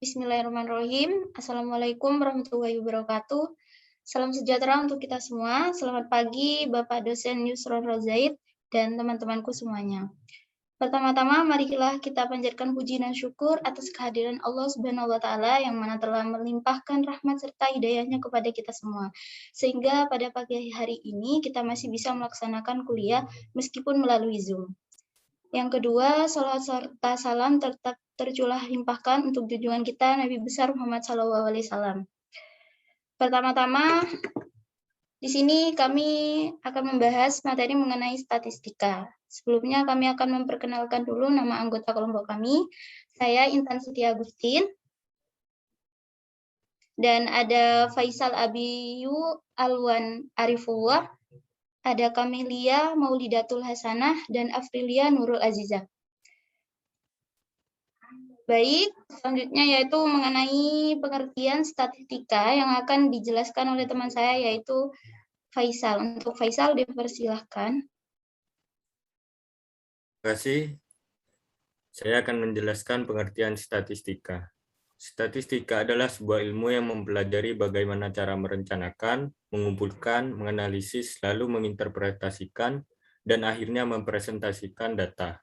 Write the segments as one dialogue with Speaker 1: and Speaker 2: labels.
Speaker 1: Bismillahirrahmanirrahim. Assalamualaikum warahmatullahi wabarakatuh. Salam sejahtera untuk kita semua. Selamat pagi Bapak dosen Yusron Rozaid dan teman-temanku semuanya. Pertama-tama marilah kita panjatkan puji dan syukur atas kehadiran Allah Subhanahu wa taala yang mana telah melimpahkan rahmat serta hidayahnya kepada kita semua. Sehingga pada pagi hari ini kita masih bisa melaksanakan kuliah meskipun melalui Zoom. Yang kedua, salawat serta salam tetap tercurah limpahkan untuk junjungan kita Nabi besar Muhammad SAW. Pertama-tama, di sini kami akan membahas materi mengenai statistika. Sebelumnya kami akan memperkenalkan dulu nama anggota kelompok kami. Saya Intan Siti Agustin. Dan ada Faisal Abiyu Alwan Arifullah. Ada Kamelia Maulidatul Hasanah dan Afrilia Nurul Azizah. Baik, selanjutnya yaitu mengenai pengertian statistika yang akan dijelaskan oleh teman saya yaitu Faisal. Untuk Faisal dipersilahkan.
Speaker 2: Terima kasih. Saya akan menjelaskan pengertian statistika. Statistika adalah sebuah ilmu yang mempelajari bagaimana cara merencanakan, mengumpulkan, menganalisis, lalu menginterpretasikan, dan akhirnya mempresentasikan data.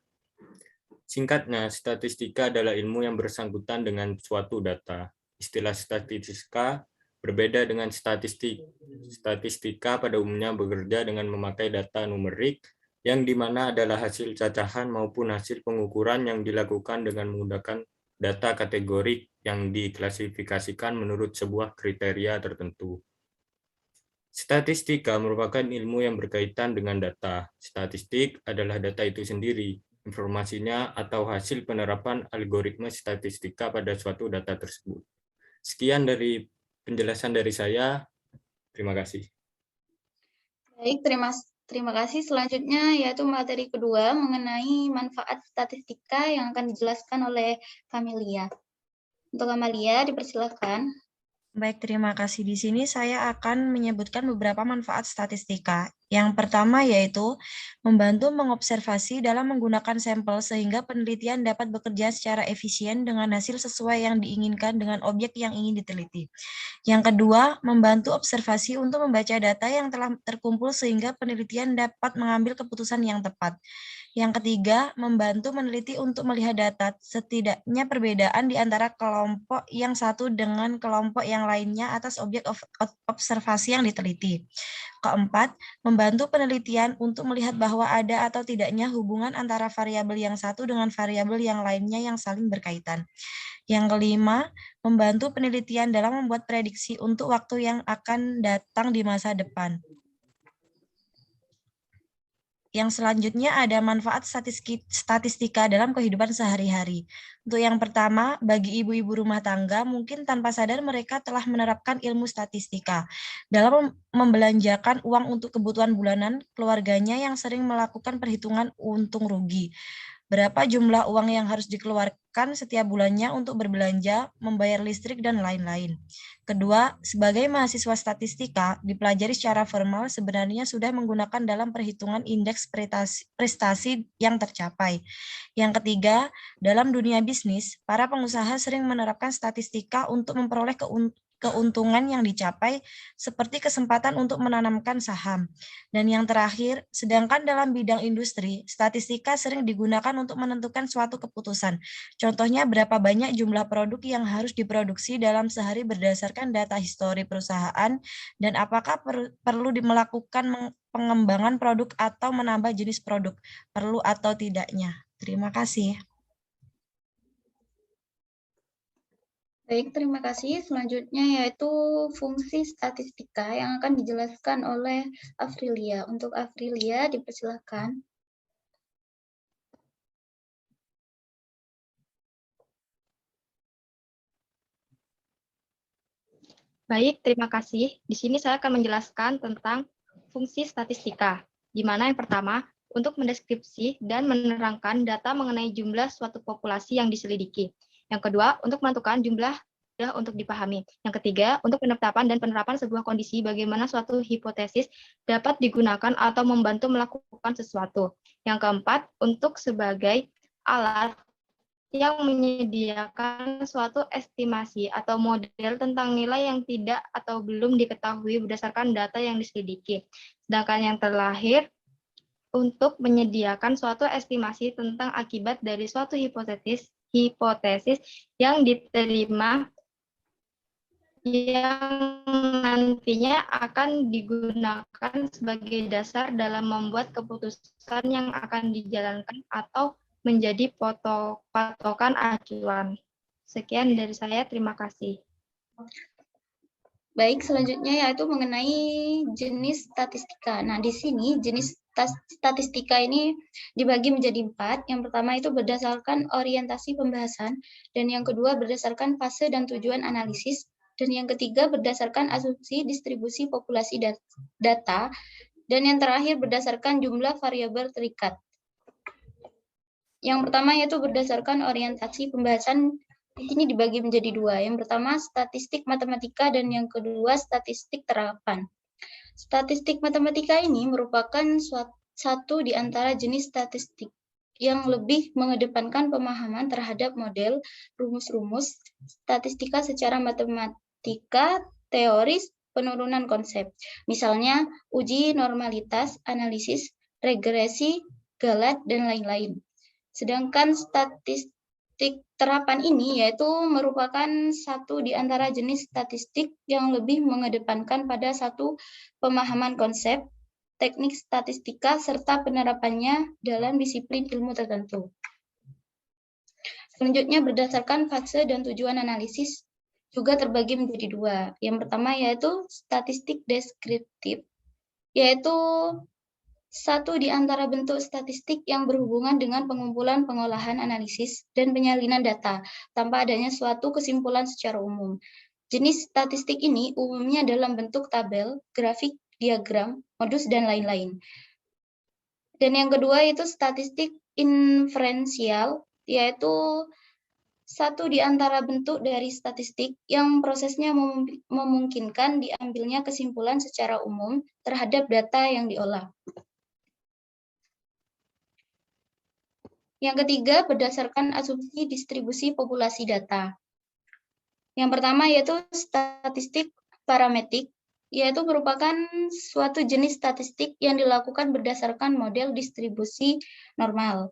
Speaker 2: Singkatnya, statistika adalah ilmu yang bersangkutan dengan suatu data. Istilah statistika berbeda dengan statistik. Statistika pada umumnya bekerja dengan memakai data numerik, yang dimana adalah hasil cacahan maupun hasil pengukuran yang dilakukan dengan menggunakan data kategorik yang diklasifikasikan menurut sebuah kriteria tertentu. Statistika merupakan ilmu yang berkaitan dengan data. Statistik adalah data itu sendiri, informasinya atau hasil penerapan algoritma statistika pada suatu data tersebut. Sekian dari penjelasan dari saya. Terima kasih.
Speaker 1: Baik, terima kasih. Selanjutnya yaitu materi kedua mengenai manfaat statistika yang akan dijelaskan oleh Kamelia. Untuk Kamelia, dipersilakan.
Speaker 3: Baik, terima kasih. Di sini saya akan menyebutkan beberapa manfaat statistika. Yang pertama yaitu membantu mengobservasi dalam menggunakan sampel sehingga penelitian dapat bekerja secara efisien dengan hasil sesuai yang diinginkan dengan objek yang ingin diteliti. Yang kedua, membantu observasi untuk membaca data yang telah terkumpul sehingga penelitian dapat mengambil keputusan yang tepat. Yang ketiga, membantu meneliti untuk melihat data, setidaknya perbedaan di antara kelompok yang satu dengan kelompok yang lainnya atas objek observasi yang diteliti. Keempat, membantu penelitian untuk melihat bahwa ada atau tidaknya hubungan antara variabel yang satu dengan variabel yang lainnya yang saling berkaitan. Yang kelima, membantu penelitian dalam membuat prediksi untuk waktu yang akan datang di masa depan. Yang selanjutnya ada manfaat statistika dalam kehidupan sehari-hari. Untuk yang pertama, bagi ibu-ibu rumah tangga, mungkin tanpa sadar mereka telah menerapkan ilmu statistika dalam membelanjakan uang untuk kebutuhan bulanan keluarganya yang sering melakukan perhitungan untung rugi. Berapa jumlah uang yang harus dikeluarkan setiap bulannya untuk berbelanja, membayar listrik, dan lain-lain. Kedua, sebagai mahasiswa statistika, dipelajari secara formal sebenarnya sudah menggunakan dalam perhitungan indeks prestasi yang tercapai. Yang ketiga, dalam dunia bisnis, para pengusaha sering menerapkan statistika untuk memperoleh keuntungan yang dicapai seperti kesempatan untuk menanamkan saham. Dan yang terakhir, sedangkan dalam bidang industri, statistika sering digunakan untuk menentukan suatu keputusan. Contohnya berapa banyak jumlah produk yang harus diproduksi dalam sehari berdasarkan data histori perusahaan dan apakah perlu melakukan pengembangan produk atau menambah jenis produk, perlu atau tidaknya. Terima kasih.
Speaker 1: Baik, terima kasih. Selanjutnya yaitu fungsi statistika yang akan dijelaskan oleh Afrilia. Untuk Afrilia, dipersilakan.
Speaker 4: Baik, terima kasih. Di sini saya akan menjelaskan tentang fungsi statistika, di mana yang pertama, untuk mendeskripsi dan menerangkan data mengenai jumlah suatu populasi yang diselidiki. Yang kedua, untuk menentukan jumlah untuk dipahami. Yang ketiga, untuk penetapan dan penerapan sebuah kondisi bagaimana suatu hipotesis dapat digunakan atau membantu melakukan sesuatu. Yang keempat, untuk sebagai alat yang menyediakan suatu estimasi atau model tentang nilai yang tidak atau belum diketahui berdasarkan data yang diselidiki. Sedangkan yang terakhir, untuk menyediakan suatu estimasi tentang akibat dari suatu hipotesis yang diterima yang nantinya akan digunakan sebagai dasar dalam membuat keputusan yang akan dijalankan atau menjadi patokan acuan. Sekian dari saya, terima kasih.
Speaker 1: Baik, selanjutnya yaitu mengenai jenis statistika. Nah, di sini jenis statistika ini dibagi menjadi 4. Yang pertama itu berdasarkan orientasi pembahasan, dan yang kedua berdasarkan fase dan tujuan analisis, dan yang ketiga berdasarkan asumsi distribusi populasi data, dan yang terakhir berdasarkan jumlah variabel terikat. Yang pertama yaitu berdasarkan orientasi pembahasan, ini dibagi menjadi 2. Yang pertama statistik matematika dan yang kedua statistik terapan. Statistik matematika ini merupakan satu di antara jenis statistik yang lebih mengedepankan pemahaman terhadap model, rumus-rumus, statistika secara matematika, teoris, penurunan konsep. Misalnya uji normalitas, analisis, regresi, galat, dan lain-lain. Sedangkan statistik terapan ini yaitu merupakan satu di antara jenis statistik yang lebih mengedepankan pada satu pemahaman konsep, teknik statistika, serta penerapannya dalam disiplin ilmu tertentu. Selanjutnya berdasarkan fase dan tujuan analisis juga terbagi menjadi 2. Yang pertama yaitu statistik deskriptif, yaitu satu di antara bentuk statistik yang berhubungan dengan pengumpulan, pengolahan, analisis, dan penyalinan data tanpa adanya suatu kesimpulan secara umum. Jenis statistik ini umumnya dalam bentuk tabel, grafik, diagram, modus, dan lain-lain. Dan yang kedua itu statistik inferensial, yaitu satu di antara bentuk dari statistik yang prosesnya memungkinkan diambilnya kesimpulan secara umum terhadap data yang diolah. Yang ketiga, berdasarkan asumsi distribusi populasi data. Yang pertama yaitu statistik parametrik, yaitu merupakan suatu jenis statistik yang dilakukan berdasarkan model distribusi normal.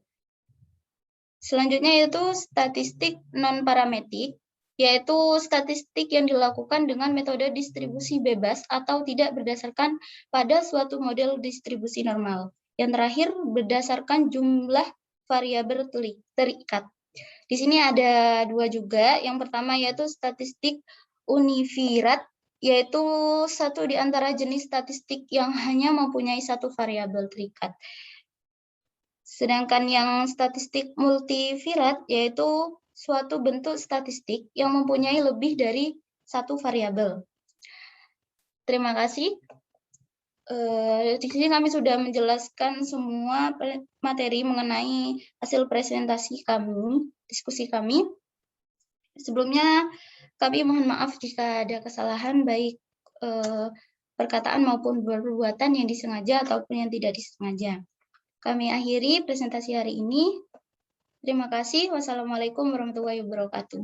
Speaker 1: Selanjutnya yaitu statistik non-parametrik, yaitu statistik yang dilakukan dengan metode distribusi bebas atau tidak berdasarkan pada suatu model distribusi normal. Yang terakhir, berdasarkan jumlah variabel terikat. Di sini ada 2 juga. Yang pertama yaitu statistik univariat, yaitu satu di antara jenis statistik yang hanya mempunyai satu variabel terikat. Sedangkan yang statistik multivariat yaitu suatu bentuk statistik yang mempunyai lebih dari satu variabel. Terima kasih. Di sini kami sudah menjelaskan semua materi mengenai hasil presentasi kami, diskusi kami. Sebelumnya kami mohon maaf jika ada kesalahan baik perkataan maupun perbuatan yang disengaja ataupun yang tidak disengaja. Kami akhiri presentasi hari ini. Terima kasih. Wassalamualaikum warahmatullahi wabarakatuh.